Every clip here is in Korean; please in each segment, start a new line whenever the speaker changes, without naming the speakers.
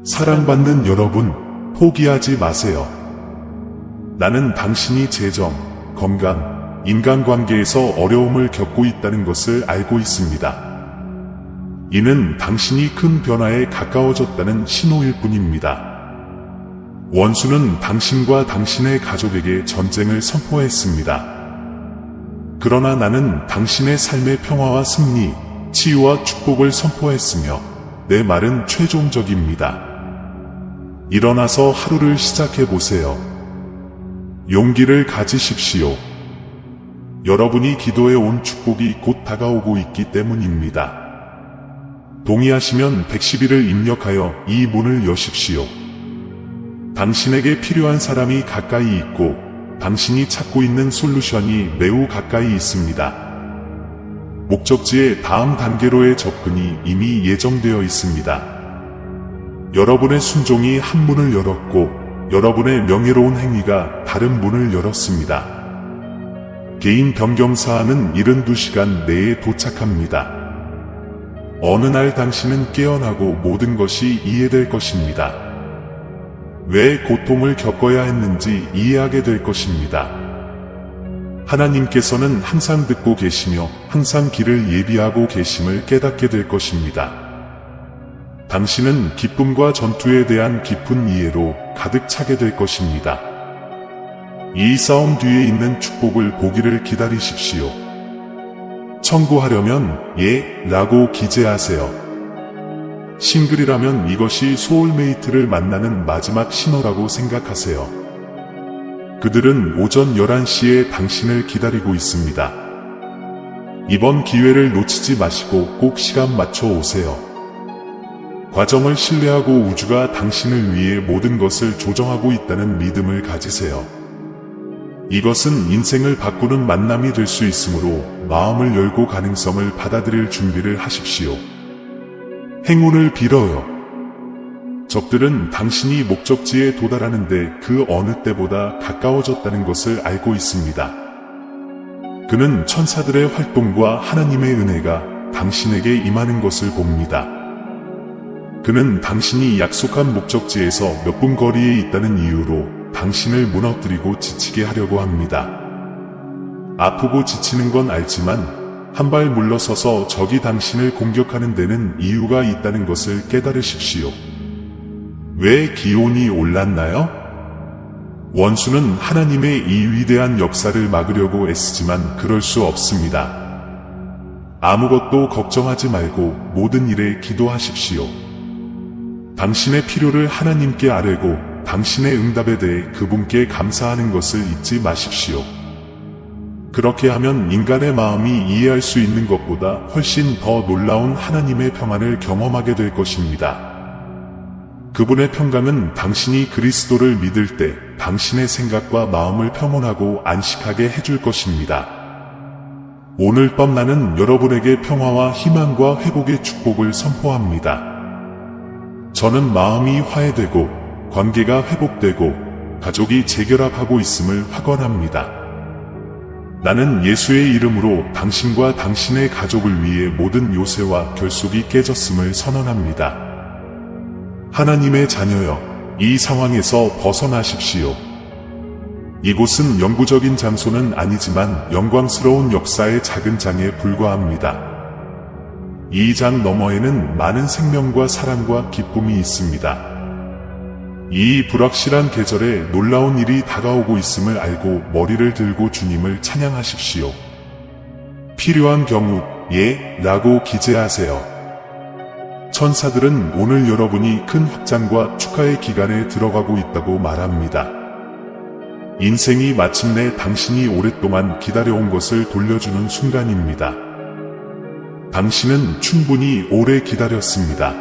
사랑받는 여러분, 포기하지 마세요. 나는 당신이 재정, 건강, 인간관계에서 어려움을 겪고 있다는 것을 알고 있습니다. 이는 당신이 큰 변화에 가까워졌다는 신호일 뿐입니다. 원수는 당신과 당신의 가족에게 전쟁을 선포했습니다. 그러나 나는 당신의 삶의 평화와 승리, 치유와 축복을 선포했으며 내 말은 최종적입니다. 일어나서 하루를 시작해보세요. 용기를 가지십시오. 여러분이 기도해온 축복이 곧 다가오고 있기 때문입니다. 동의하시면 110일을 입력하여 이 문을 여십시오. 당신에게 필요한 사람이 가까이 있고 당신이 찾고 있는 솔루션이 매우 가까이 있습니다. 목적지의 다음 단계로의 접근이 이미 예정되어 있습니다. 여러분의 순종이 한 문을 열었고 여러분의 명예로운 행위가 다른 문을 열었습니다. 개인 변경 사안은 72시간 내에 도착합니다. 어느 날 당신은 깨어나고 모든 것이 이해될 것입니다. 왜 고통을 겪어야 했는지 이해하게 될 것입니다. 하나님께서는 항상 듣고 계시며 항상 길을 예비하고 계심을 깨닫게 될 것입니다. 당신은 기쁨과 전투에 대한 깊은 이해로 가득 차게 될 것입니다. 이 싸움 뒤에 있는 축복을 보기를 기다리십시오. 청구하려면 예 라고 기재하세요. 싱글이라면 이것이 소울메이트를 만나는 마지막 신호라고 생각하세요. 그들은 오전 11시에 당신을 기다리고 있습니다. 이번 기회를 놓치지 마시고 꼭 시간 맞춰 오세요. 과정을 신뢰하고 우주가 당신을 위해 모든 것을 조정하고 있다는 믿음을 가지세요. 이것은 인생을 바꾸는 만남이 될 수 있으므로 마음을 열고 가능성을 받아들일 준비를 하십시오. 행운을 빌어요. 적들은 당신이 목적지에 도달하는데 그 어느 때보다 가까워졌다는 것을 알고 있습니다. 그는 천사들의 활동과 하나님의 은혜가 당신에게 임하는 것을 봅니다. 그는 당신이 약속한 목적지에서 몇 분 거리에 있다는 이유로 당신을 무너뜨리고 지치게 하려고 합니다. 아프고 지치는 건 알지만 한 발 물러서서 적이 당신을 공격하는 데는 이유가 있다는 것을 깨달으십시오. 왜 기온이 올랐나요? 원수는 하나님의 이 위대한 역사를 막으려고 애쓰지만 그럴 수 없습니다. 아무것도 걱정하지 말고 모든 일에 기도하십시오. 당신의 필요를 하나님께 아뢰고 당신의 응답에 대해 그분께 감사하는 것을 잊지 마십시오. 그렇게 하면 인간의 마음이 이해할 수 있는 것보다 훨씬 더 놀라운 하나님의 평안을 경험하게 될 것입니다. 그분의 평강은 당신이 그리스도를 믿을 때 당신의 생각과 마음을 평온하고 안식하게 해줄 것입니다. 오늘 밤 나는 여러분에게 평화와 희망과 회복의 축복을 선포합니다. 저는 마음이 화해되고 관계가 회복되고 가족이 재결합하고 있음을 확언합니다. 나는 예수의 이름으로 당신과 당신의 가족을 위해 모든 요새와 결속이 깨졌음을 선언합니다. 하나님의 자녀여, 이 상황에서 벗어나십시오. 이곳은 영구적인 장소는 아니지만 영광스러운 역사의 작은 장에 불과합니다. 이 장 너머에는 많은 생명과 사랑과 기쁨이 있습니다. 이 불확실한 계절에 놀라운 일이 다가오고 있음을 알고 머리를 들고 주님을 찬양하십시오. 필요한 경우 예 라고 기재하세요. 천사들은 오늘 여러분이 큰 확장과 축하의 기간에 들어가고 있다고 말합니다. 인생이 마침내 당신이 오랫동안 기다려온 것을 돌려주는 순간입니다. 당신은 충분히 오래 기다렸습니다.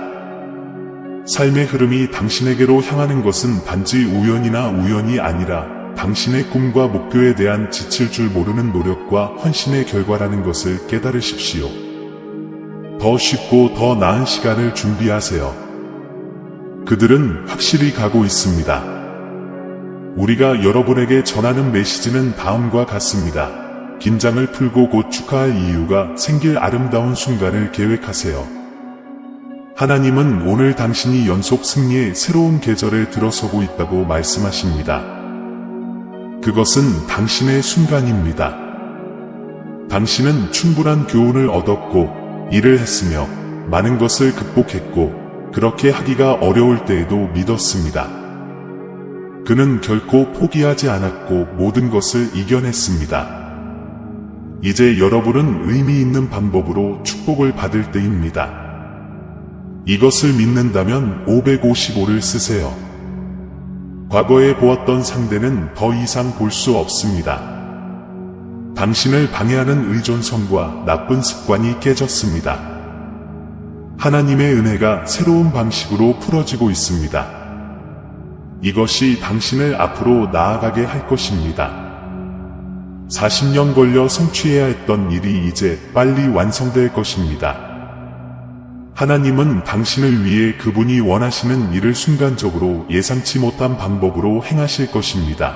삶의 흐름이 당신에게로 향하는 것은 단지 우연이 아니라 당신의 꿈과 목표에 대한 지칠 줄 모르는 노력과 헌신의 결과라는 것을 깨달으십시오. 더 쉽고 더 나은 시간을 준비하세요. 그들은 확실히 가고 있습니다. 우리가 여러분에게 전하는 메시지는 다음과 같습니다. 긴장을 풀고 곧 축하할 이유가 생길 아름다운 순간을 계획하세요. 하나님은 오늘 당신이 연속 승리의 새로운 계절에 들어서고 있다고 말씀하십니다. 그것은 당신의 순간입니다. 당신은 충분한 교훈을 얻었고, 일을 했으며, 많은 것을 극복했고, 그렇게 하기가 어려울 때에도 믿었습니다. 그는 결코 포기하지 않았고 모든 것을 이겨냈습니다. 이제 여러분은 의미 있는 방법으로 축복을 받을 때입니다. 이것을 믿는다면 555를 쓰세요. 과거에 보았던 상대는 더 이상 볼 수 없습니다. 당신을 방해하는 의존성과 나쁜 습관이 깨졌습니다. 하나님의 은혜가 새로운 방식으로 풀어지고 있습니다. 이것이 당신을 앞으로 나아가게 할 것입니다. 40년 걸려 성취해야 했던 일이 이제 빨리 완성될 것입니다. 하나님은 당신을 위해 그분이 원하시는 일을 순간적으로 예상치 못한 방법으로 행하실 것입니다.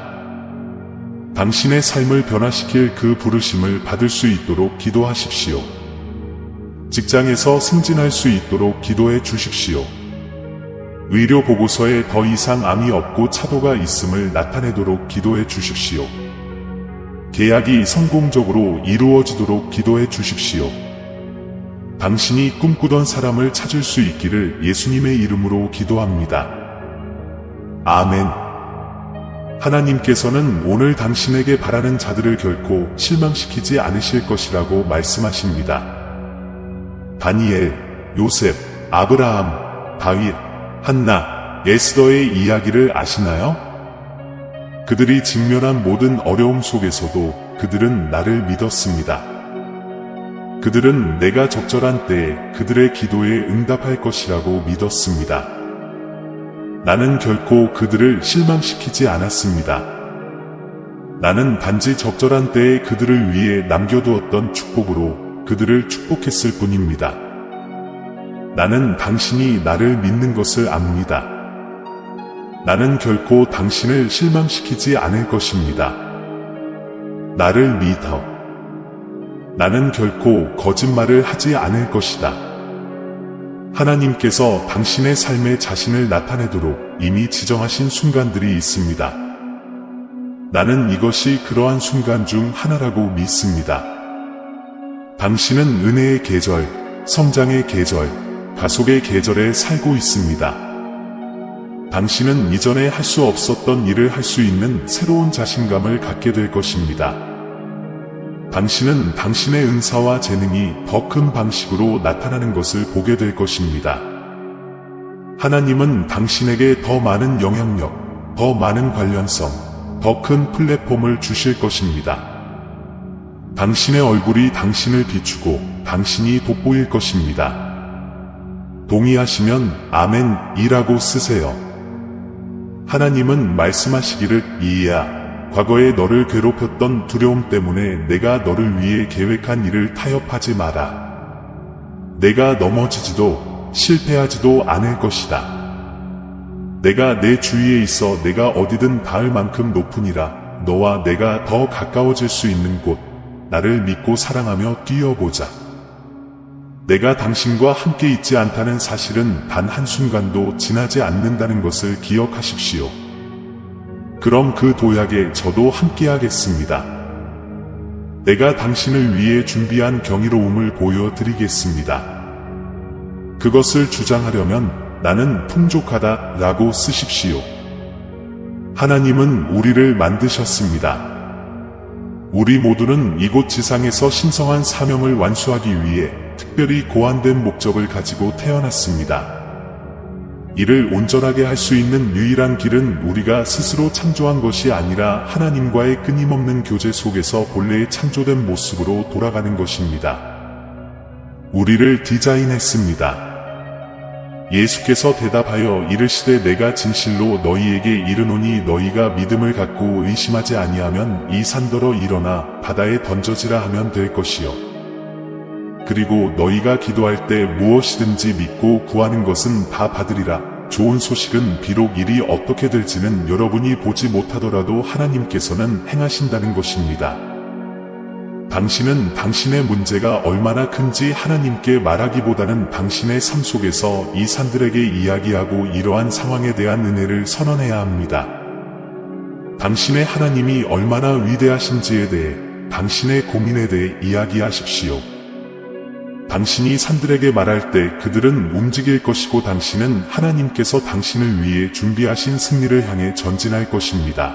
당신의 삶을 변화시킬 그 부르심을 받을 수 있도록 기도하십시오. 직장에서 승진할 수 있도록 기도해 주십시오. 의료 보고서에 더 이상 암이 없고 차도가 있음을 나타내도록 기도해 주십시오. 계약이 성공적으로 이루어지도록 기도해 주십시오. 당신이 꿈꾸던 사람을 찾을 수 있기를 예수님의 이름으로 기도합니다. 아멘. 하나님께서는 오늘 당신에게 바라는 자들을 결코 실망시키지 않으실 것이라고 말씀하십니다. 다니엘, 요셉, 아브라함, 다윗, 한나, 에스더의 이야기를 아시나요? 그들이 직면한 모든 어려움 속에서도 그들은 나를 믿었습니다. 그들은 내가 적절한 때에 그들의 기도에 응답할 것이라고 믿었습니다. 나는 결코 그들을 실망시키지 않았습니다. 나는 단지 적절한 때에 그들을 위해 남겨두었던 축복으로 그들을 축복했을 뿐입니다. 나는 당신이 나를 믿는 것을 압니다. 나는 결코 당신을 실망시키지 않을 것입니다. 나를 믿어. 나는 결코 거짓말을 하지 않을 것이다. 하나님께서 당신의 삶에 자신을 나타내도록 이미 지정하신 순간들이 있습니다. 나는 이것이 그러한 순간 중 하나라고 믿습니다. 당신은 은혜의 계절, 성장의 계절, 가속의 계절에 살고 있습니다. 당신은 이전에 할 수 없었던 일을 할 수 있는 새로운 자신감을 갖게 될 것입니다. 당신은 당신의 은사와 재능이 더 큰 방식으로 나타나는 것을 보게 될 것입니다. 하나님은 당신에게 더 많은 영향력, 더 많은 관련성, 더 큰 플랫폼을 주실 것입니다. 당신의 얼굴이 당신을 비추고 당신이 돋보일 것입니다. 동의하시면 아멘이라고 쓰세요. 하나님은 말씀하시기를 이야. 과거에 너를 괴롭혔던 두려움 때문에 내가 너를 위해 계획한 일을 타협하지 마라. 내가 넘어지지도 실패하지도 않을 것이다. 내가 내 주위에 있어 내가 어디든 닿을 만큼 높으니라. 너와 내가 더 가까워질 수 있는 곳, 나를 믿고 사랑하며 뛰어보자. 내가 당신과 함께 있지 않다는 사실은 단 한순간도 지나지 않는다는 것을 기억하십시오. 그럼 그 도약에 저도 함께하겠습니다. 내가 당신을 위해 준비한 경이로움을 보여드리겠습니다. 그것을 주장하려면 나는 풍족하다 라고 쓰십시오. 하나님은 우리를 만드셨습니다. 우리 모두는 이곳 지상에서 신성한 사명을 완수하기 위해 특별히 고안된 목적을 가지고 태어났습니다. 이를 온전하게 할 수 있는 유일한 길은 우리가 스스로 창조한 것이 아니라 하나님과의 끊임없는 교제 속에서 본래의 창조된 모습으로 돌아가는 것입니다. 우리를 디자인했습니다. 예수께서 대답하여 이르시되 내가 진실로 너희에게 이르노니 너희가 믿음을 갖고 의심하지 아니하면 이 산더러 일어나 바다에 던져지라 하면 될 것이요. 그리고 너희가 기도할 때 무엇이든지 믿고 구하는 것은 다 받으리라. 좋은 소식은 비록 일이 어떻게 될지는 여러분이 보지 못하더라도 하나님께서는 행하신다는 것입니다. 당신은 당신의 문제가 얼마나 큰지 하나님께 말하기보다는 당신의 삶 속에서 이 산들에게 이야기하고 이러한 상황에 대한 은혜를 선언해야 합니다. 당신의 하나님이 얼마나 위대하신지에 대해, 당신의 고민에 대해 이야기하십시오. 당신이 산들에게 말할 때 그들은 움직일 것이고 당신은 하나님께서 당신을 위해 준비하신 승리를 향해 전진할 것입니다.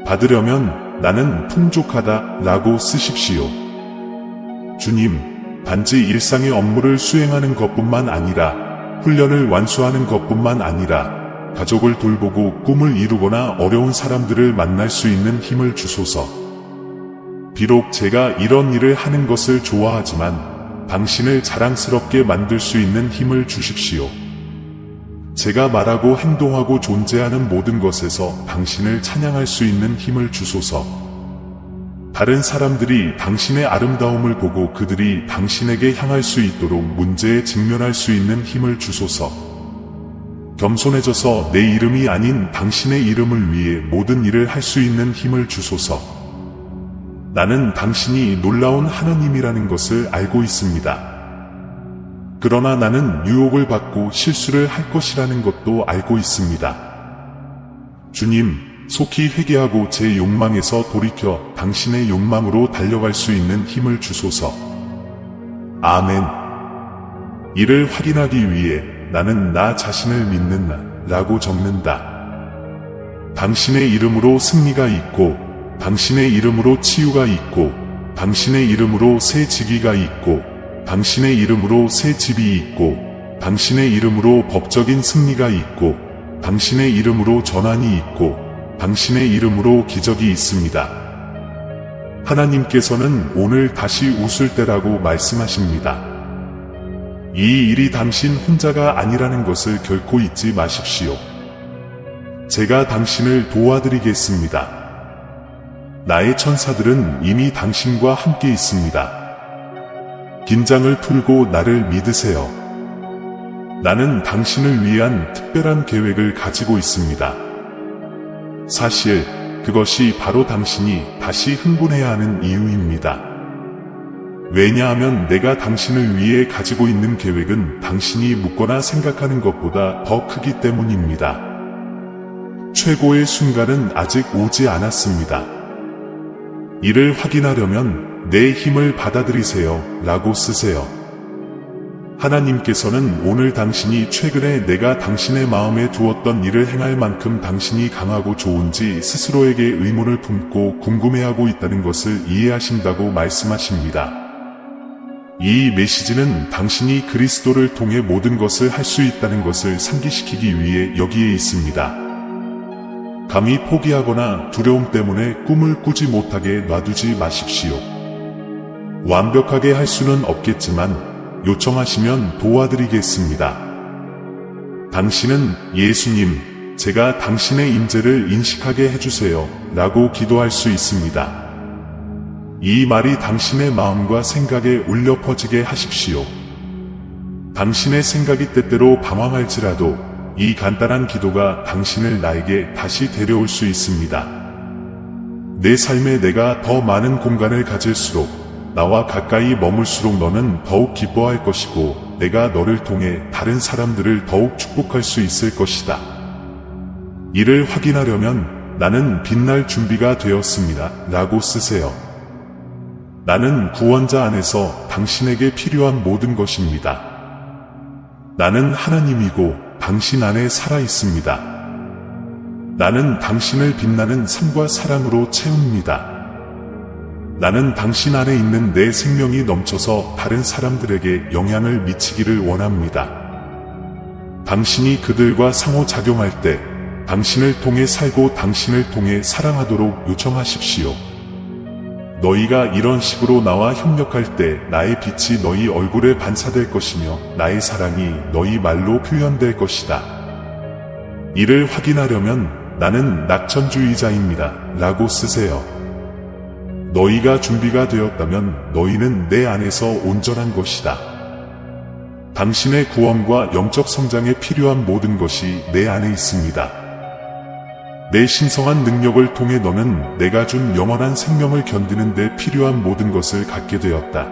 받으려면 나는 풍족하다 라고 쓰십시오. 주님, 단지 일상의 업무를 수행하는 것뿐만 아니라 훈련을 완수하는 것뿐만 아니라 가족을 돌보고 꿈을 이루거나 어려운 사람들을 만날 수 있는 힘을 주소서. 비록 제가 이런 일을 하는 것을 좋아하지만 당신을 자랑스럽게 만들 수 있는 힘을 주십시오. 제가 말하고 행동하고 존재하는 모든 것에서 당신을 찬양할 수 있는 힘을 주소서. 다른 사람들이 당신의 아름다움을 보고 그들이 당신에게 향할 수 있도록 문제에 직면할 수 있는 힘을 주소서. 겸손해져서 내 이름이 아닌 당신의 이름을 위해 모든 일을 할 수 있는 힘을 주소서. 나는 당신이 놀라운 하나님이라는 것을 알고 있습니다. 그러나 나는 유혹을 받고 실수를 할 것이라는 것도 알고 있습니다. 주님, 속히 회개하고 제 욕망에서 돌이켜 당신의 욕망으로 달려갈 수 있는 힘을 주소서. 아멘. 이를 확인하기 위해 나는 나 자신을 믿는다 라고 적는다. 당신의 이름으로 승리가 있고, 당신의 이름으로 치유가 있고, 당신의 이름으로 새 직위가 있고, 당신의 이름으로 새 집이 있고, 당신의 이름으로 법적인 승리가 있고, 당신의 이름으로 전환이 있고, 당신의 이름으로 기적이 있습니다. 하나님께서는 오늘 다시 웃을 때라고 말씀하십니다. 이 일이 당신 혼자가 아니라는 것을 결코 잊지 마십시오. 제가 당신을 도와드리겠습니다. 나의 천사들은 이미 당신과 함께 있습니다. 긴장을 풀고 나를 믿으세요. 나는 당신을 위한 특별한 계획을 가지고 있습니다. 사실 그것이 바로 당신이 다시 흥분해야 하는 이유입니다. 왜냐하면 내가 당신을 위해 가지고 있는 계획은 당신이 묻거나 생각하는 것보다 더 크기 때문입니다. 최고의 순간은 아직 오지 않았습니다. 이를 확인하려면 내 힘을 받아들이세요 라고 쓰세요. 하나님께서는 오늘 당신이 최근에 내가 당신의 마음에 두었던 일을 행할 만큼 당신이 강하고 좋은지 스스로에게 의문을 품고 궁금해하고 있다는 것을 이해하신다고 말씀하십니다. 이 메시지는 당신이 그리스도를 통해 모든 것을 할 수 있다는 것을 상기시키기 위해 여기에 있습니다. 감히 포기하거나 두려움 때문에 꿈을 꾸지 못하게 놔두지 마십시오. 완벽하게 할 수는 없겠지만 요청하시면 도와드리겠습니다. 당신은 예수님, 제가 당신의 임재를 인식하게 해주세요 라고 기도할 수 있습니다. 이 말이 당신의 마음과 생각에 울려 퍼지게 하십시오. 당신의 생각이 때때로 방황할지라도 이 간단한 기도가 당신을 나에게 다시 데려올 수 있습니다. 내 삶에 내가 더 많은 공간을 가질수록, 나와 가까이 머물수록 너는 더욱 기뻐할 것이고, 내가 너를 통해 다른 사람들을 더욱 축복할 수 있을 것이다. 이를 확인하려면 나는 빛날 준비가 되었습니다 라고 쓰세요. 나는 구원자 안에서 당신에게 필요한 모든 것입니다. 나는 하나님이고 당신 안에 살아 있습니다. 나는 당신을 빛나는 삶과 사랑으로 채웁니다. 나는 당신 안에 있는 내 생명이 넘쳐서 다른 사람들에게 영향을 미치기를 원합니다. 당신이 그들과 상호작용할 때 당신을 통해 살고 당신을 통해 사랑하도록 요청하십시오. 너희가 이런 식으로 나와 협력할 때 나의 빛이 너희 얼굴에 반사될 것이며 나의 사랑이 너희 말로 표현될 것이다. 이를 확인하려면 나는 낙천주의자입니다 라고 쓰세요. 너희가 준비가 되었다면 너희는 내 안에서 온전한 것이다. 당신의 구원과 영적 성장에 필요한 모든 것이 내 안에 있습니다. 내 신성한 능력을 통해 너는 내가 준 영원한 생명을 견디는 데 필요한 모든 것을 갖게 되었다.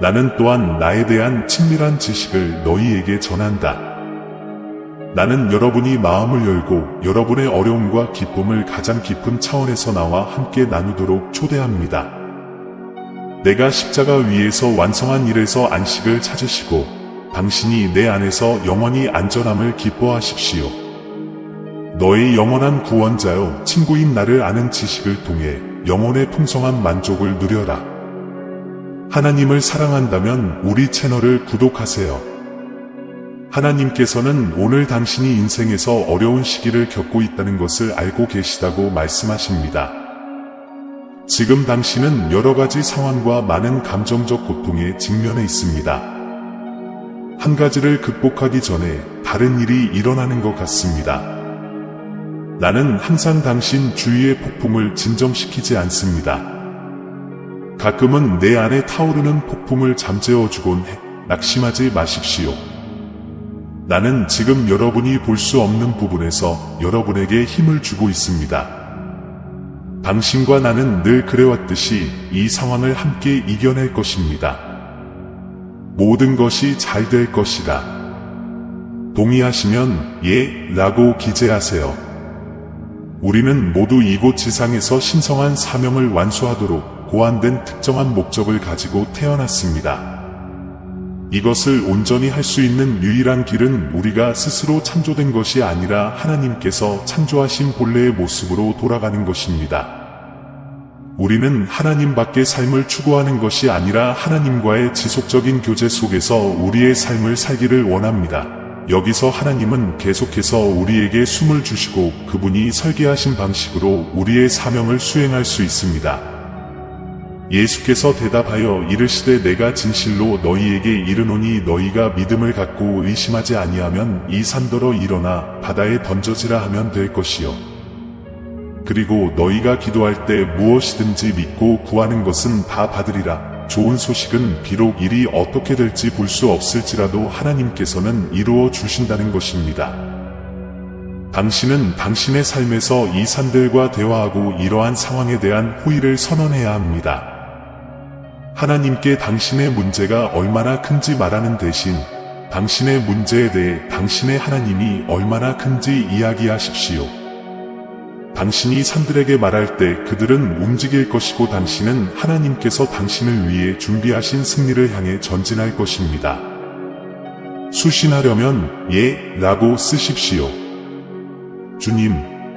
나는 또한 나에 대한 친밀한 지식을 너희에게 전한다. 나는 여러분이 마음을 열고 여러분의 어려움과 기쁨을 가장 깊은 차원에서 나와 함께 나누도록 초대합니다. 내가 십자가 위에서 완성한 일에서 안식을 찾으시고 당신이 내 안에서 영원히 안전함을 기뻐하십시오. 너의 영원한 구원자여 친구인 나를 아는 지식을 통해 영혼의 풍성한 만족을 누려라. 하나님을 사랑한다면 우리 채널을 구독하세요. 하나님께서는 오늘 당신이 인생에서 어려운 시기를 겪고 있다는 것을 알고 계시다고 말씀하십니다. 지금 당신은 여러 가지 상황과 많은 감정적 고통에 직면해 있습니다. 한 가지를 극복하기 전에 다른 일이 일어나는 것 같습니다. 나는 항상 당신 주위의 폭풍을 진정시키지 않습니다. 가끔은 내 안에 타오르는 폭풍을 잠재워주곤 해. 낙심하지 마십시오. 나는 지금 여러분이 볼 수 없는 부분에서 여러분에게 힘을 주고 있습니다. 당신과 나는 늘 그래왔듯이 이 상황을 함께 이겨낼 것입니다. 모든 것이 잘 될 것이다. 동의하시면 예, 라고 기재하세요. 우리는 모두 이곳 지상에서 신성한 사명을 완수하도록 고안된 특정한 목적을 가지고 태어났습니다. 이것을 온전히 할 수 있는 유일한 길은 우리가 스스로 창조된 것이 아니라 하나님께서 창조하신 본래의 모습으로 돌아가는 것입니다. 우리는 하나님 밖의 삶을 추구하는 것이 아니라 하나님과의 지속적인 교제 속에서 우리의 삶을 살기를 원합니다. 여기서 하나님은 계속해서 우리에게 숨을 주시고 그분이 설계하신 방식으로 우리의 사명을 수행할 수 있습니다. 예수께서 대답하여 이르시되 내가 진실로 너희에게 이르노니 너희가 믿음을 갖고 의심하지 아니하면 이 산더러 일어나 바다에 던져지라 하면 될 것이요. 그리고 너희가 기도할 때 무엇이든지 믿고 구하는 것은 다 받으리라. 좋은 소식은 비록 일이 어떻게 될지 볼 수 없을지라도 하나님께서는 이루어 주신다는 것입니다. 당신은 당신의 삶에서 이 산들과 대화하고 이러한 상황에 대한 호의를 선언해야 합니다. 하나님께 당신의 문제가 얼마나 큰지 말하는 대신 당신의 문제에 대해 당신의 하나님이 얼마나 큰지 이야기하십시오. 당신이 산들에게 말할 때 그들은 움직일 것이고 당신은 하나님께서 당신을 위해 준비하신 승리를 향해 전진할 것입니다. 수신하려면 예, 라고 쓰십시오. 주님,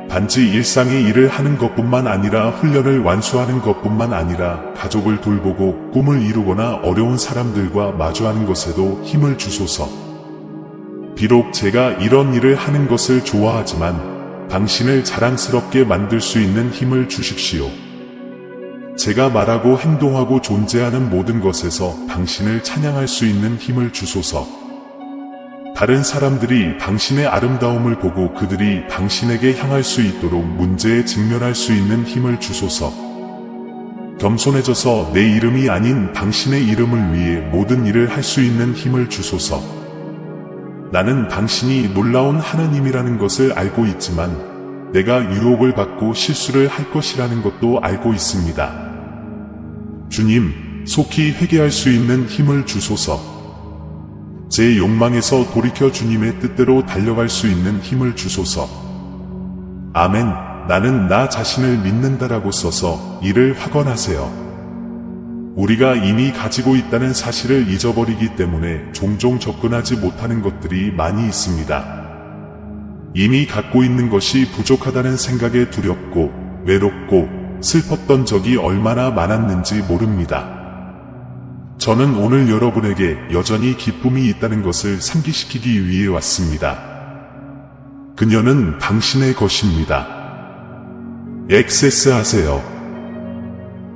단지 일상의 일을 하는 것뿐만 아니라 훈련을 완수하는 것뿐만 아니라 가족을 돌보고 꿈을 이루거나 어려운 사람들과 마주하는 것에도 힘을 주소서. 비록 제가 이런 일을 하는 것을 좋아하지만 당신을 자랑스럽게 만들 수 있는 힘을 주십시오. 제가 말하고 행동하고 존재하는 모든 것에서 당신을 찬양할 수 있는 힘을 주소서. 다른 사람들이 당신의 아름다움을 보고 그들이 당신에게 향할 수 있도록 문제에 직면할 수 있는 힘을 주소서. 겸손해져서 내 이름이 아닌 당신의 이름을 위해 모든 일을 할 수 있는 힘을 주소서. 나는 당신이 놀라운 하나님이라는 것을 알고 있지만 내가 유혹을 받고 실수를 할 것이라는 것도 알고 있습니다. 주님, 속히 회개할 수 있는 힘을 주소서. 제 욕망에서 돌이켜 주님의 뜻대로 달려갈 수 있는 힘을 주소서. 아멘. 나는 나 자신을 믿는다라고 써서 이를 확언하세요. 우리가 이미 가지고 있다는 사실을 잊어버리기 때문에 종종 접근하지 못하는 것들이 많이 있습니다. 이미 갖고 있는 것이 부족하다는 생각에 두렵고 외롭고 슬펐던 적이 얼마나 많았는지 모릅니다. 저는 오늘 여러분에게 여전히 기쁨이 있다는 것을 상기시키기 위해 왔습니다. 그녀는 당신의 것입니다. 액세스하세요.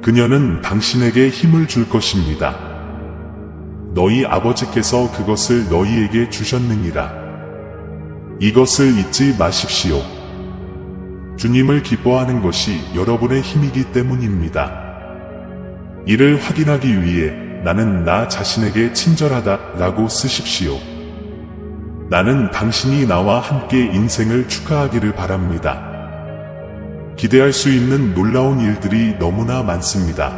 그녀는 당신에게 힘을 줄 것입니다. 너희 아버지께서 그것을 너희에게 주셨느니라. 이것을 잊지 마십시오. 주님을 기뻐하는 것이 여러분의 힘이기 때문입니다. 이를 확인하기 위해 나는 나 자신에게 친절하다 라고 쓰십시오. 나는 당신이 나와 함께 인생을 축하하기를 바랍니다. 기대할 수 있는 놀라운 일들이 너무나 많습니다.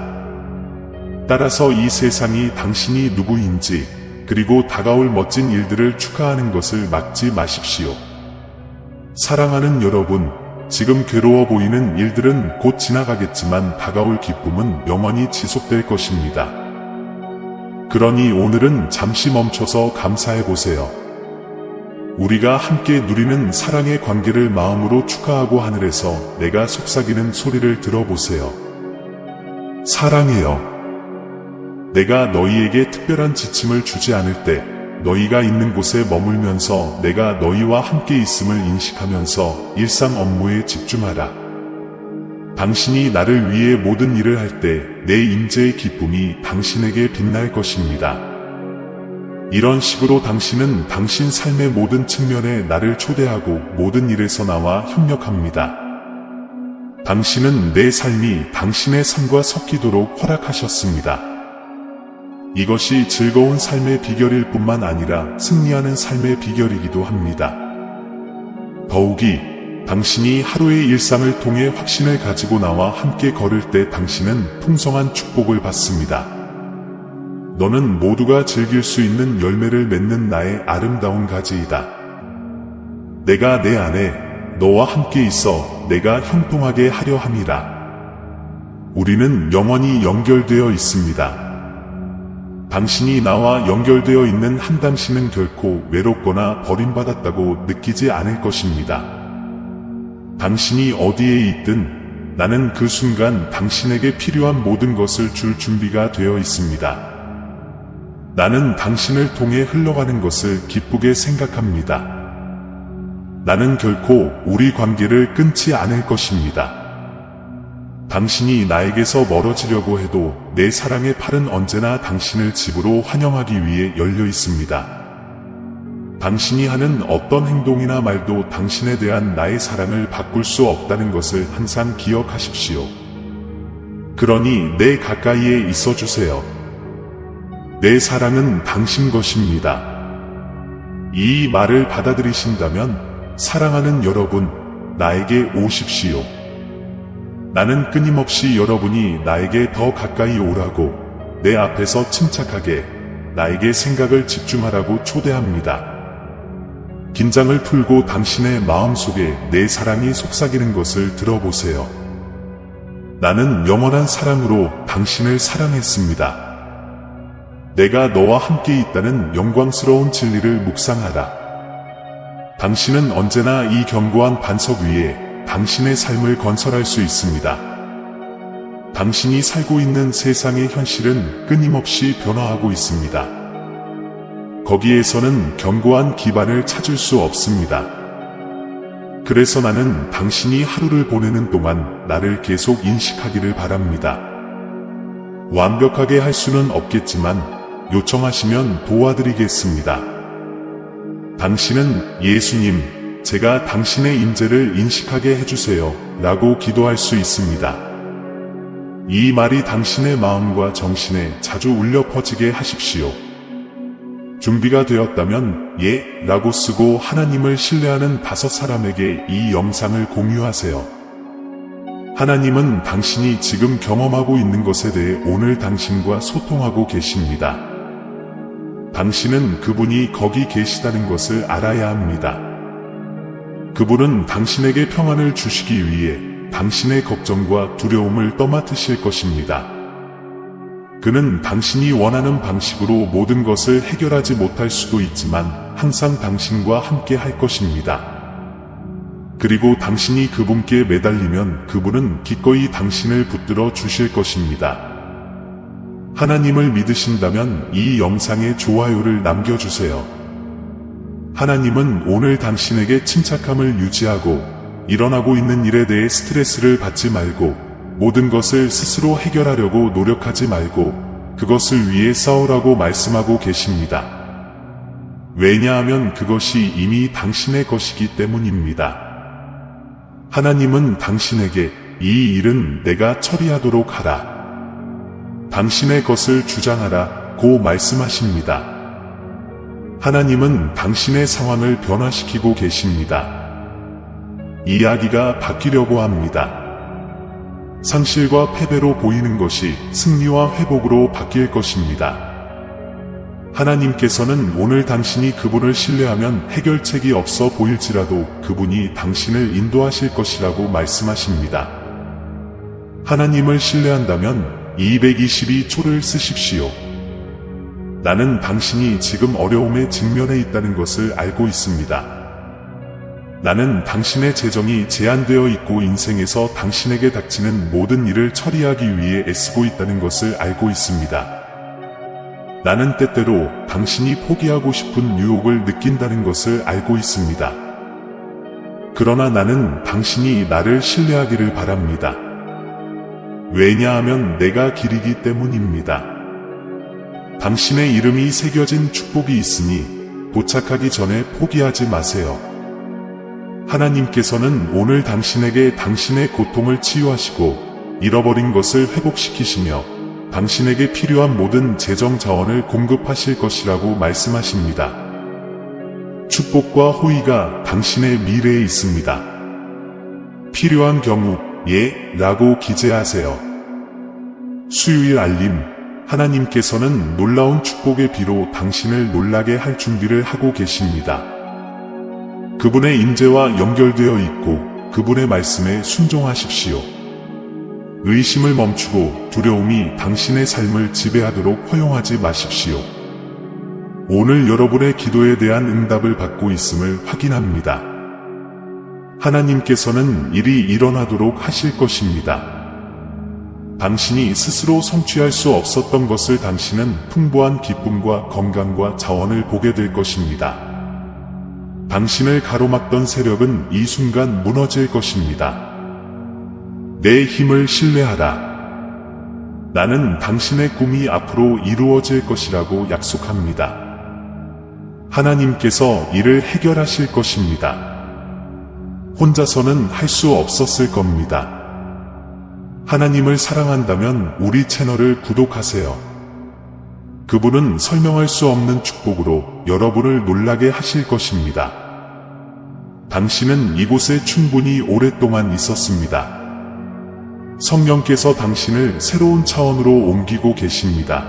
따라서 이 세상이 당신이 누구인지, 그리고 다가올 멋진 일들을 축하하는 것을 막지 마십시오. 사랑하는 여러분, 지금 괴로워 보이는 일들은 곧 지나가겠지만 다가올 기쁨은 영원히 지속될 것입니다. 그러니 오늘은 잠시 멈춰서 감사해 보세요. 우리가 함께 누리는 사랑의 관계를 마음으로 축하하고 하늘에서 내가 속삭이는 소리를 들어보세요. 사랑해요. 내가 너희에게 특별한 지침을 주지 않을 때 너희가 있는 곳에 머물면서 내가 너희와 함께 있음을 인식하면서 일상 업무에 집중하라. 당신이 나를 위해 모든 일을 할 때 내 임재의 기쁨이 당신에게 빛날 것입니다. 이런 식으로 당신은 당신 삶의 모든 측면에 나를 초대하고 모든 일에서 나와 협력합니다. 당신은 내 삶이 당신의 삶과 섞이도록 허락하셨습니다. 이것이 즐거운 삶의 비결일 뿐만 아니라 승리하는 삶의 비결이기도 합니다. 더욱이 당신이 하루의 일상을 통해 확신을 가지고 나와 함께 걸을 때 당신은 풍성한 축복을 받습니다. 너는 모두가 즐길 수 있는 열매를 맺는 나의 아름다운 가지이다. 내가 내 안에 너와 함께 있어 내가 형통하게 하려 함이라. 우리는 영원히 연결되어 있습니다. 당신이 나와 연결되어 있는 한 당신은 결코 외롭거나 버림받았다고 느끼지 않을 것입니다. 당신이 어디에 있든 나는 그 순간 당신에게 필요한 모든 것을 줄 준비가 되어 있습니다. 나는 당신을 통해 흘러가는 것을 기쁘게 생각합니다. 나는 결코 우리 관계를 끊지 않을 것입니다. 당신이 나에게서 멀어지려고 해도 내 사랑의 팔은 언제나 당신을 집으로 환영하기 위해 열려 있습니다. 당신이 하는 어떤 행동이나 말도 당신에 대한 나의 사랑을 바꿀 수 없다는 것을 항상 기억하십시오. 그러니 내 가까이에 있어 주세요. 내 사랑은 당신 것입니다. 이 말을 받아들이신다면 사랑하는 여러분, 나에게 오십시오. 나는 끊임없이 여러분이 나에게 더 가까이 오라고 내 앞에서 침착하게 나에게 생각을 집중하라고 초대합니다. 긴장을 풀고 당신의 마음속에 내 사랑이 속삭이는 것을 들어보세요. 나는 영원한 사랑으로 당신을 사랑했습니다. 내가 너와 함께 있다는 영광스러운 진리를 묵상하라. 당신은 언제나 이 견고한 반석 위에 당신의 삶을 건설할 수 있습니다. 당신이 살고 있는 세상의 현실은 끊임없이 변화하고 있습니다. 거기에서는 견고한 기반을 찾을 수 없습니다. 그래서 나는 당신이 하루를 보내는 동안 나를 계속 인식하기를 바랍니다. 완벽하게 할 수는 없겠지만 요청하시면 도와드리겠습니다. 당신은 예수님, 제가 당신의 임재를 인식하게 해주세요 라고 기도할 수 있습니다. 이 말이 당신의 마음과 정신에 자주 울려 퍼지게 하십시오. 준비가 되었다면 예 라고 쓰고 하나님을 신뢰하는 5사람에게 이 영상을 공유하세요. 하나님은 당신이 지금 경험하고 있는 것에 대해 오늘 당신과 소통하고 계십니다. 당신은 그분이 거기 계시다는 것을 알아야 합니다. 그분은 당신에게 평안을 주시기 위해 당신의 걱정과 두려움을 떠맡으실 것입니다. 그는 당신이 원하는 방식으로 모든 것을 해결하지 못할 수도 있지만 항상 당신과 함께 할 것입니다. 그리고 당신이 그분께 매달리면 그분은 기꺼이 당신을 붙들어 주실 것입니다. 하나님을 믿으신다면 이 영상에 좋아요를 남겨주세요. 하나님은 오늘 당신에게 침착함을 유지하고 일어나고 있는 일에 대해 스트레스를 받지 말고 모든 것을 스스로 해결하려고 노력하지 말고 그것을 위해 싸우라고 말씀하고 계십니다. 왜냐하면 그것이 이미 당신의 것이기 때문입니다. 하나님은 당신에게 이 일은 내가 처리하도록 하라. 당신의 것을 주장하라 고 말씀하십니다. 하나님은 당신의 상황을 변화시키고 계십니다. 이야기가 바뀌려고 합니다. 상실과 패배로 보이는 것이 승리와 회복으로 바뀔 것입니다. 하나님께서는 오늘 당신이 그분을 신뢰하면 해결책이 없어 보일지라도 그분이 당신을 인도하실 것이라고 말씀하십니다. 하나님을 신뢰한다면 222초를 쓰십시오. 나는 당신이 지금 어려움에 직면해 있다는 것을 알고 있습니다. 나는 당신의 재정이 제한되어 있고 인생에서 당신에게 닥치는 모든 일을 처리하기 위해 애쓰고 있다는 것을 알고 있습니다. 나는 때때로 당신이 포기하고 싶은 유혹을 느낀다는 것을 알고 있습니다. 그러나 나는 당신이 나를 신뢰하기를 바랍니다. 왜냐하면 내가 길이기 때문입니다. 당신의 이름이 새겨진 축복이 있으니 도착하기 전에 포기하지 마세요. 하나님께서는 오늘 당신에게 당신의 고통을 치유하시고 잃어버린 것을 회복시키시며 당신에게 필요한 모든 재정 자원을 공급하실 것이라고 말씀하십니다. 축복과 호의가 당신의 미래에 있습니다. 필요한 경우 예 라고 기재하세요. 수요일 알림. 하나님께서는 놀라운 축복의 비로 당신을 놀라게 할 준비를 하고 계십니다. 그분의 인재와 연결되어 있고 그분의 말씀에 순종하십시오. 의심을 멈추고 두려움이 당신의 삶을 지배하도록 허용하지 마십시오. 오늘 여러분의 기도에 대한 응답을 받고 있음을 확인합니다. 하나님께서는 일이 일어나도록 하실 것입니다. 당신이 스스로 성취할 수 없었던 것을 당신은 풍부한 기쁨과 건강과 자원을 보게 될 것입니다. 당신을 가로막던 세력은 이 순간 무너질 것입니다. 내 힘을 신뢰하라. 나는 당신의 꿈이 앞으로 이루어질 것이라고 약속합니다. 하나님께서 이를 해결하실 것입니다. 혼자서는 할 수 없었을 겁니다. 하나님을 사랑한다면 우리 채널을 구독하세요. 그분은 설명할 수 없는 축복으로 여러분을 놀라게 하실 것입니다. 당신은 이곳에 충분히 오랫동안 있었습니다. 성령께서 당신을 새로운 차원으로 옮기고 계십니다.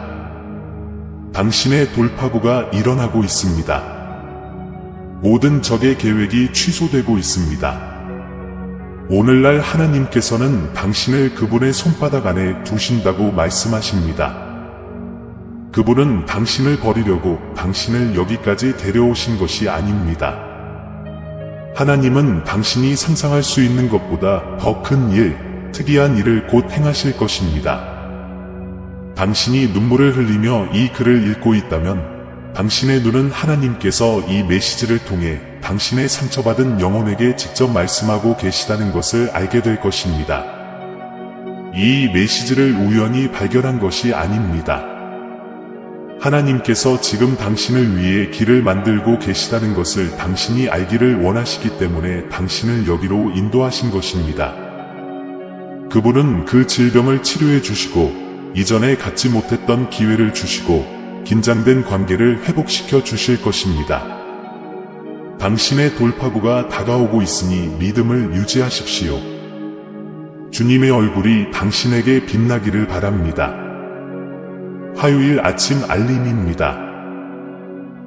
당신의 돌파구가 일어나고 있습니다. 모든 적의 계획이 취소되고 있습니다. 오늘날 하나님께서는 당신을 그분의 손바닥 안에 두신다고 말씀하십니다. 그분은 당신을 버리려고 당신을 여기까지 데려오신 것이 아닙니다. 하나님은 당신이 상상할 수 있는 것보다 더 큰 일, 특이한 일을 곧 행하실 것입니다. 당신이 눈물을 흘리며 이 글을 읽고 있다면 당신의 눈은 하나님께서 이 메시지를 통해 당신의 상처받은 영혼에게 직접 말씀하고 계시다는 것을 알게 될 것입니다. 이 메시지를 우연히 발견한 것이 아닙니다. 하나님께서 지금 당신을 위해 길을 만들고 계시다는 것을 당신이 알기를 원하시기 때문에 당신을 여기로 인도하신 것입니다. 그분은 그 질병을 치료해 주시고 이전에 갖지 못했던 기회를 주시고 긴장된 관계를 회복시켜 주실 것입니다. 당신의 돌파구가 다가오고 있으니 믿음을 유지하십시오. 주님의 얼굴이 당신에게 빛나기를 바랍니다. 화요일 아침 알림입니다.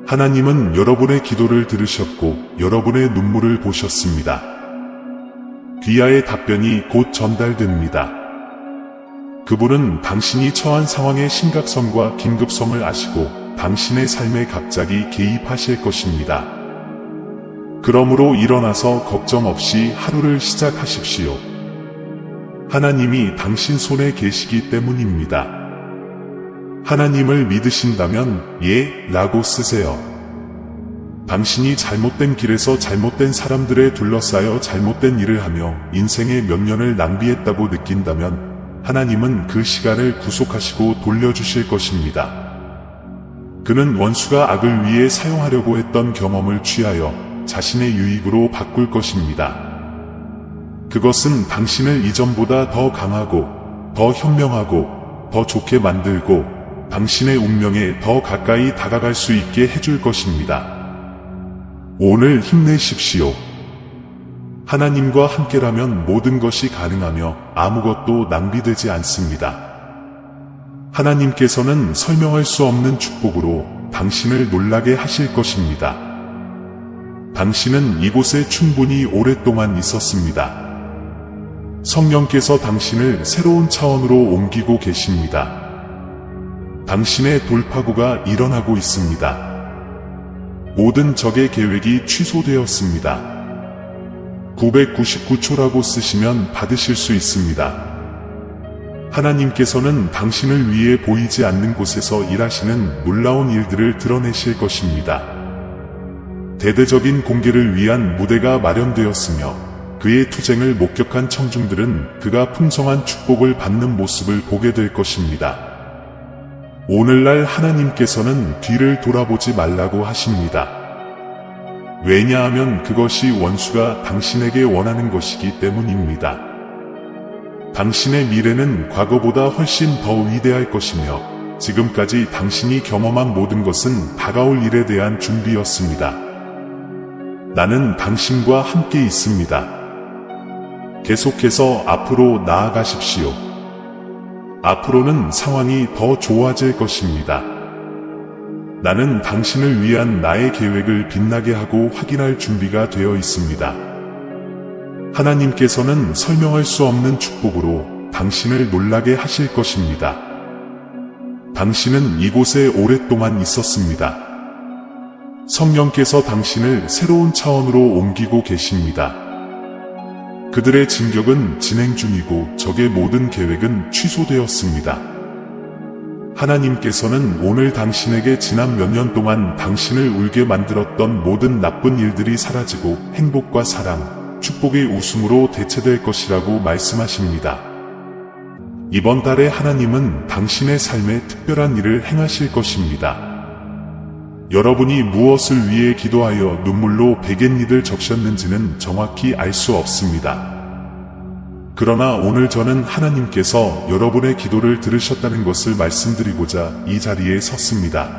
하나님은 여러분의 기도를 들으셨고 여러분의 눈물을 보셨습니다. 귀하의 답변이 곧 전달됩니다. 그분은 당신이 처한 상황의 심각성과 긴급성을 아시고 당신의 삶에 갑자기 개입하실 것입니다. 그러므로 일어나서 걱정 없이 하루를 시작하십시오. 하나님이 당신 손에 계시기 때문입니다. 하나님을 믿으신다면 예 라고 쓰세요. 당신이 잘못된 길에서 잘못된 사람들에 둘러싸여 잘못된 일을 하며 인생의 몇 년을 낭비했다고 느낀다면 하나님은 그 시간을 구속하시고 돌려주실 것입니다. 그는 원수가 악을 위해 사용하려고 했던 경험을 취하여 자신의 유익으로 바꿀 것입니다. 그것은 당신을 이전보다 더 강하고, 더 현명하고, 더 좋게 만들고, 당신의 운명에 더 가까이 다가갈 수 있게 해줄 것입니다. 오늘 힘내십시오. 하나님과 함께라면 모든 것이 가능하며 아무것도 낭비되지 않습니다. 하나님께서는 설명할 수 없는 축복으로 당신을 놀라게 하실 것입니다. 당신은 이곳에 충분히 오랫동안 있었습니다. 성령께서 당신을 새로운 차원으로 옮기고 계십니다. 당신의 돌파구가 일어나고 있습니다. 모든 적의 계획이 취소되었습니다. 999초라고 쓰시면 받으실 수 있습니다. 하나님께서는 당신을 위해 보이지 않는 곳에서 일하시는 놀라운 일들을 드러내실 것입니다. 대대적인 공개를 위한 무대가 마련되었으며 그의 투쟁을 목격한 청중들은 그가 풍성한 축복을 받는 모습을 보게 될 것입니다. 오늘날 하나님께서는 뒤를 돌아보지 말라고 하십니다. 왜냐하면 그것이 원수가 당신에게 원하는 것이기 때문입니다. 당신의 미래는 과거보다 훨씬 더 위대할 것이며 지금까지 당신이 경험한 모든 것은 다가올 일에 대한 준비였습니다. 나는 당신과 함께 있습니다. 계속해서 앞으로 나아가십시오. 앞으로는 상황이 더 좋아질 것입니다. 나는 당신을 위한 나의 계획을 빛나게 하고 확인할 준비가 되어 있습니다. 하나님께서는 설명할 수 없는 축복으로 당신을 놀라게 하실 것입니다. 당신은 이곳에 오랫동안 있었습니다. 성령께서 당신을 새로운 차원으로 옮기고 계십니다. 그들의 진격은 진행 중이고 적의 모든 계획은 취소되었습니다. 하나님께서는 오늘 당신에게 지난 몇 년 동안 당신을 울게 만들었던 모든 나쁜 일들이 사라지고 행복과 사랑, 축복의 웃음으로 대체될 것이라고 말씀하십니다. 이번 달에 하나님은 당신의 삶에 특별한 일을 행하실 것입니다. 여러분이 무엇을 위해 기도하여 눈물로 베갯잎을 적셨는지는 정확히 알 수 없습니다. 그러나 오늘 저는 하나님께서 여러분의 기도를 들으셨다는 것을 말씀드리고자 이 자리에 섰습니다.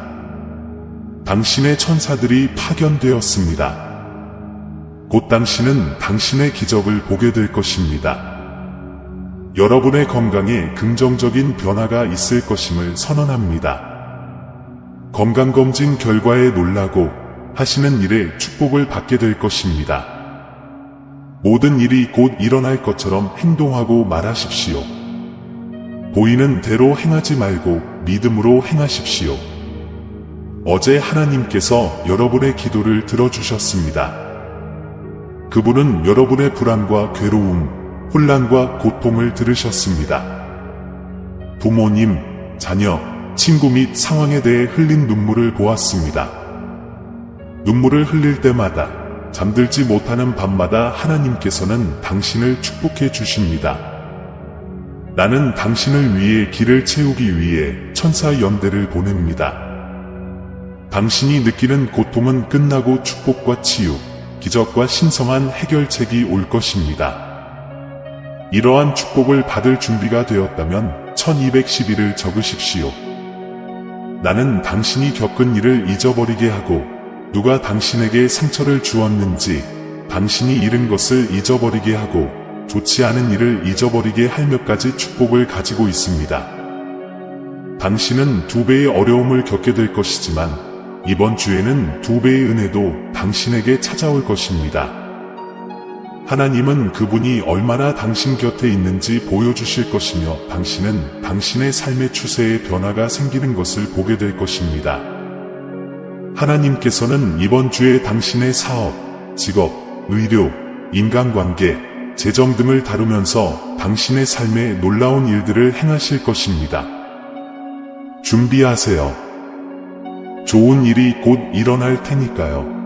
당신의 천사들이 파견되었습니다. 곧 당신은 당신의 기적을 보게 될 것입니다. 여러분의 건강에 긍정적인 변화가 있을 것임을 선언합니다. 건강검진 결과에 놀라고 하시는 일에 축복을 받게 될 것입니다. 모든 일이 곧 일어날 것처럼 행동하고 말하십시오. 보이는 대로 행하지 말고 믿음으로 행하십시오. 어제 하나님께서 여러분의 기도를 들어주셨습니다. 그분은 여러분의 불안과 괴로움, 혼란과 고통을 들으셨습니다. 부모님, 자녀, 친구 및 상황에 대해 흘린 눈물을 보았습니다. 눈물을 흘릴 때마다 잠들지 못하는 밤마다 하나님께서는 당신을 축복해 주십니다. 나는 당신을 위해 길을 채우기 위해 천사 연대를 보냅니다. 당신이 느끼는 고통은 끝나고 축복과 치유, 기적과 신성한 해결책이 올 것입니다. 이러한 축복을 받을 준비가 되었다면 1211을 적으십시오. 나는 당신이 겪은 일을 잊어버리게 하고 누가 당신에게 상처를 주었는지 당신이 잃은 것을 잊어버리게 하고 좋지 않은 일을 잊어버리게 할 몇 가지 축복을 가지고 있습니다. 당신은 2배의 어려움을 겪게 될 것이지만 이번 주에는 2배의 은혜도 당신에게 찾아올 것입니다. 하나님은 그분이 얼마나 당신 곁에 있는지 보여주실 것이며 당신은 당신의 삶의 추세에 변화가 생기는 것을 보게 될 것입니다. 하나님께서는 이번 주에 당신의 사업, 직업, 의료, 인간관계, 재정 등을 다루면서 당신의 삶에 놀라운 일들을 행하실 것입니다. 준비하세요. 좋은 일이 곧 일어날 테니까요.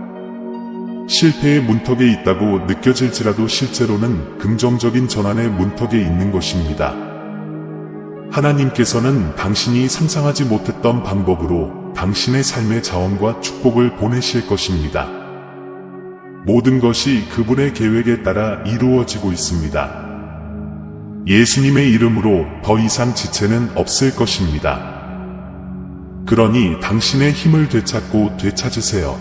실패의 문턱에 있다고 느껴질지라도 실제로는 긍정적인 전환의 문턱에 있는 것입니다. 하나님께서는 당신이 상상하지 못했던 방법으로 당신의 삶의 자원과 축복을 보내실 것입니다. 모든 것이 그분의 계획에 따라 이루어지고 있습니다. 예수님의 이름으로 더 이상 지체는 없을 것입니다. 그러니 당신의 힘을 되찾고 되찾으세요.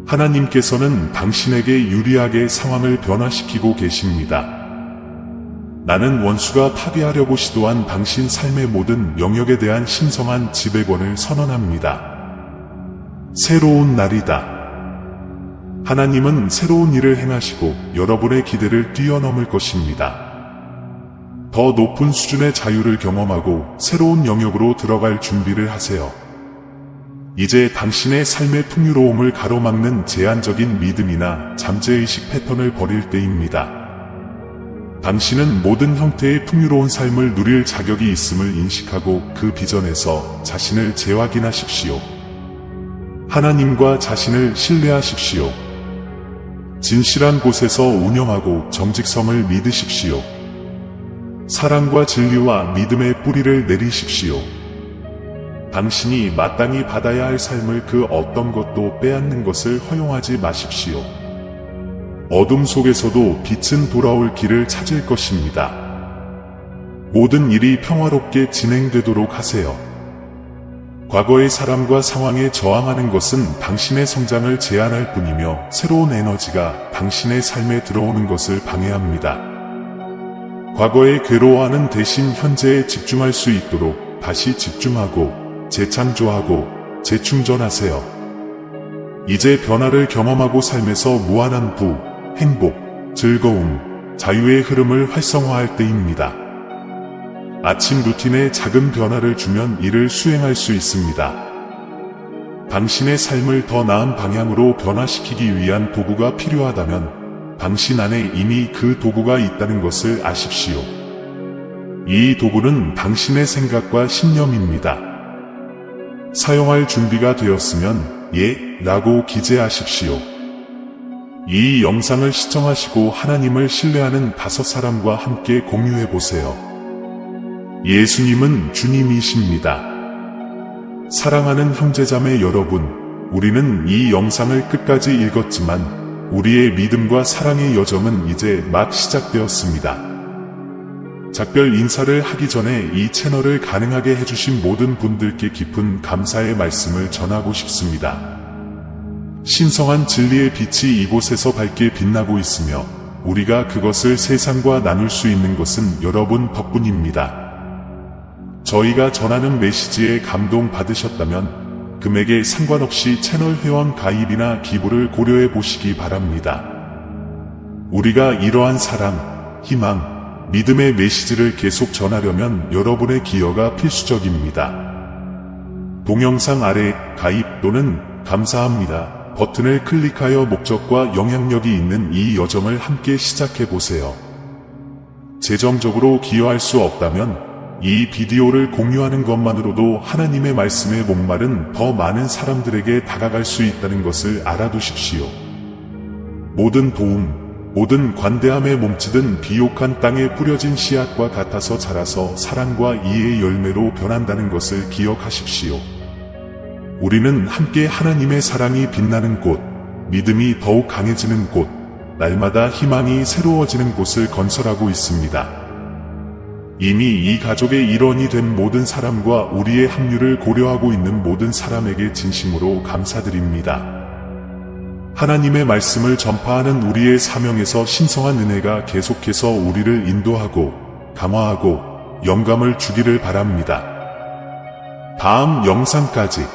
하나님께서는 당신에게 유리하게 상황을 변화시키고 계십니다. 나는 원수가 파괴하려고 시도한 당신 삶의 모든 영역에 대한 신성한 지배권을 선언합니다. 새로운 날이다. 하나님은 새로운 일을 행하시고 여러분의 기대를 뛰어넘을 것입니다. 더 높은 수준의 자유를 경험하고 새로운 영역으로 들어갈 준비를 하세요. 이제 당신의 삶의 풍요로움을 가로막는 제한적인 믿음이나 잠재의식 패턴을 버릴 때입니다. 당신은 모든 형태의 풍요로운 삶을 누릴 자격이 있음을 인식하고 그 비전에서 자신을 재확인하십시오. 하나님과 자신을 신뢰하십시오. 진실한 곳에서 운영하고 정직성을 믿으십시오. 사랑과 진리와 믿음의 뿌리를 내리십시오. 당신이 마땅히 받아야 할 삶을 그 어떤 것도 빼앗는 것을 허용하지 마십시오. 어둠 속에서도 빛은 돌아올 길을 찾을 것입니다. 모든 일이 평화롭게 진행되도록 하세요. 과거의 사람과 상황에 저항하는 것은 당신의 성장을 제한할 뿐이며 새로운 에너지가 당신의 삶에 들어오는 것을 방해합니다. 과거에 괴로워하는 대신 현재에 집중할 수 있도록 다시 집중하고 재창조하고 재충전하세요. 이제 변화를 경험하고 삶에서 무한한 부, 행복, 즐거움, 자유의 흐름을 활성화할 때입니다. 아침 루틴에 작은 변화를 주면 이를 수행할 수 있습니다. 당신의 삶을 더 나은 방향으로 변화시키기 위한 도구가 필요하다면 당신 안에 이미 그 도구가 있다는 것을 아십시오. 이 도구는 당신의 생각과 신념입니다. 사용할 준비가 되었으면 예, 라고 기재하십시오. 이 영상을 시청하시고 하나님을 신뢰하는 5사람과 함께 공유해 보세요. 예수님은 주님이십니다. 사랑하는 형제자매 여러분, 우리는 이 영상을 끝까지 읽었지만 우리의 믿음과 사랑의 여정은 이제 막 시작되었습니다. 작별 인사를 하기 전에 이 채널을 가능하게 해주신 모든 분들께 깊은 감사의 말씀을 전하고 싶습니다. 신성한 진리의 빛이 이곳에서 밝게 빛나고 있으며 우리가 그것을 세상과 나눌 수 있는 것은 여러분 덕분입니다. 저희가 전하는 메시지에 감동 받으셨다면 금액에 상관없이 채널 회원 가입이나 기부를 고려해 보시기 바랍니다. 우리가 이러한 사랑, 희망, 믿음의 메시지를 계속 전하려면 여러분의 기여가 필수적입니다. 동영상 아래 가입 또는 감사합니다 버튼을 클릭하여 목적과 영향력이 있는 이 여정을 함께 시작해 보세요. 재정적으로 기여할 수 없다면 이 비디오를 공유하는 것만으로도 하나님의 말씀에 목마른 더 많은 사람들에게 다가갈 수 있다는 것을 알아두십시오. 모든 도움, 모든 관대함에 몸짓은 비옥한 땅에 뿌려진 씨앗과 같아서 자라서 사랑과 이해의 열매로 변한다는 것을 기억하십시오. 우리는 함께 하나님의 사랑이 빛나는 곳, 믿음이 더욱 강해지는 곳, 날마다 희망이 새로워지는 곳을 건설하고 있습니다. 이미 이 가족의 일원이 된 모든 사람과 우리의 합류를 고려하고 있는 모든 사람에게 진심으로 감사드립니다. 하나님의 말씀을 전파하는 우리의 사명에서 신성한 은혜가 계속해서 우리를 인도하고 감화하고 영감을 주기를 바랍니다. 다음 영상까지.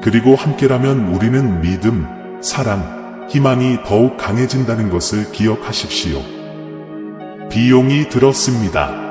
그리고 함께라면 우리는 믿음, 사랑, 희망이 더욱 강해진다는 것을 기억하십시오. 비용이 들었습니다.